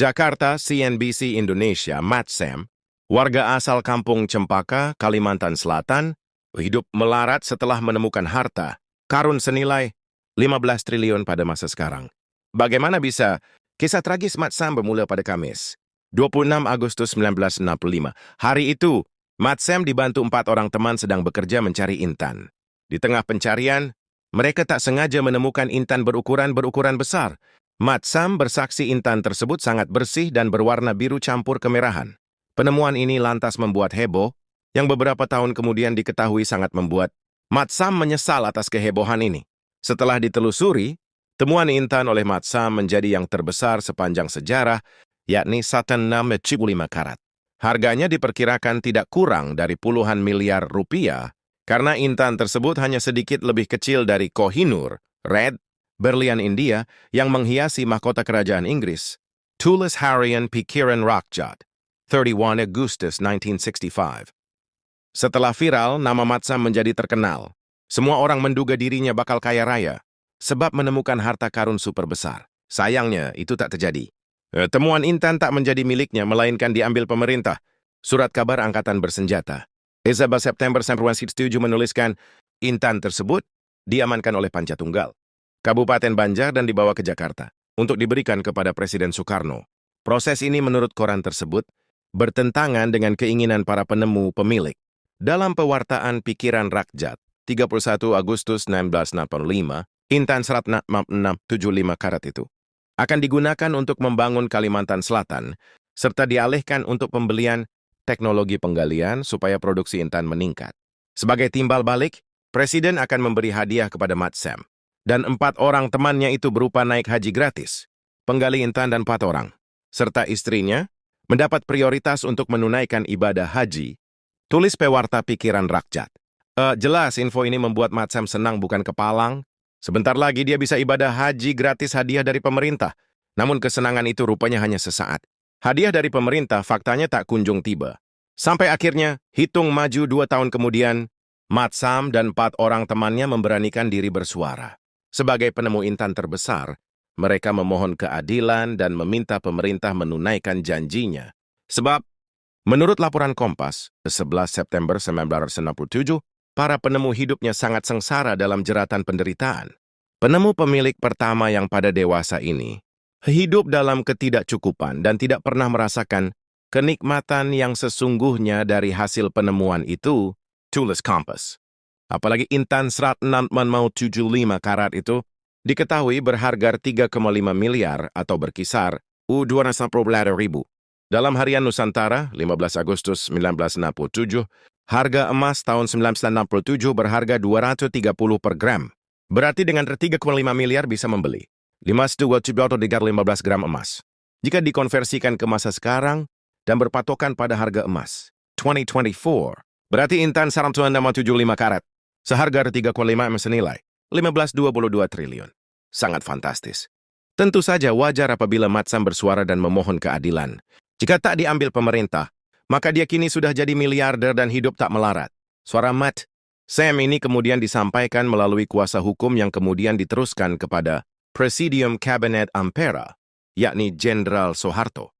Jakarta, CNBC Indonesia, Mat Sam, warga asal kampung Cempaka, Kalimantan Selatan, hidup melarat setelah menemukan harta karun senilai 15 triliun pada masa sekarang. Bagaimana bisa? Kisah tragis Mat Sam bermula pada Kamis, 26 Agustus 1965. Hari itu, Mat Sam dibantu 4 orang teman sedang bekerja mencari intan. Di tengah pencarian, mereka tak sengaja menemukan intan berukuran besar. Mat Sam bersaksi intan tersebut sangat bersih dan berwarna biru campur kemerahan. Penemuan ini lantas membuat heboh, yang beberapa tahun kemudian diketahui sangat membuat Mat Sam menyesal atas kehebohan ini. Setelah ditelusuri, temuan intan oleh Mat Sam menjadi yang terbesar sepanjang sejarah, yakni 1,65 karat. Harganya diperkirakan tidak kurang dari puluhan miliar rupiah, karena intan tersebut hanya sedikit lebih kecil dari Kohinoor, Red, berlian India yang menghiasi mahkota kerajaan Inggris. Tulis harian Pikiran Rakyat, 31 Agustus 1965. Setelah viral, nama Mat Sam menjadi terkenal. Semua orang menduga dirinya bakal kaya raya, sebab menemukan harta karun super besar. Sayangnya, itu tak terjadi. Temuan intan tak menjadi miliknya, melainkan diambil pemerintah. Surat kabar Angkatan Bersenjata, 11 September 1967 menuliskan, intan tersebut diamankan oleh Pancatunggal Kabupaten Banjar dan dibawa ke Jakarta untuk diberikan kepada Presiden Soekarno. Proses ini menurut koran tersebut bertentangan dengan keinginan para penemu pemilik. Dalam pewartaan Pikiran Rakyat, 31 Agustus 1985, intan 1,65 karat itu akan digunakan untuk membangun Kalimantan Selatan, serta dialihkan untuk pembelian teknologi penggalian supaya produksi intan meningkat. Sebagai timbal balik, Presiden akan memberi hadiah kepada Mat Sam, dan 4 orang temannya itu berupa naik haji gratis, penggali intan dan 4 orang, serta istrinya mendapat prioritas untuk menunaikan ibadah haji. Tulis pewarta Pikiran Rakyat. Jelas info ini membuat Mat Sam senang bukan kepalang. Sebentar lagi dia bisa ibadah haji gratis hadiah dari pemerintah. Namun kesenangan itu rupanya hanya sesaat. Hadiah dari pemerintah faktanya tak kunjung tiba. Sampai akhirnya, hitung maju 2 tahun kemudian, Mat Sam dan 4 orang temannya memberanikan diri bersuara. Sebagai penemu intan terbesar, mereka memohon keadilan dan meminta pemerintah menunaikan janjinya. Sebab, menurut laporan Kompas, 11 September 1967, para penemu hidupnya sangat sengsara dalam jeratan penderitaan. Penemu pemilik pertama yang pada dewasa ini hidup dalam ketidakcukupan dan tidak pernah merasakan kenikmatan yang sesungguhnya dari hasil penemuan itu, tulis Kompas. Apalagi intan 1,65 karat itu diketahui berharga 3,5 miliar atau berkisar U290.000. Dalam Harian Nusantara, 15 Agustus 1967, harga emas tahun 1967 berharga 230 per gram. Berarti dengan 3,5 miliar bisa membeli 15 gram emas. Jika dikonversikan ke masa sekarang dan berpatokan pada harga emas 2024, berarti intan 1,65 karat seharga 3,5 senilai 15,22 triliun. Sangat fantastis. Tentu saja wajar apabila Mat Sam bersuara dan memohon keadilan. Jika tak diambil pemerintah, maka dia kini sudah jadi miliarder dan hidup tak melarat. Suara Mat Sam ini kemudian disampaikan melalui kuasa hukum yang kemudian diteruskan kepada Presidium Kabinet Ampera, yakni Jenderal Soeharto.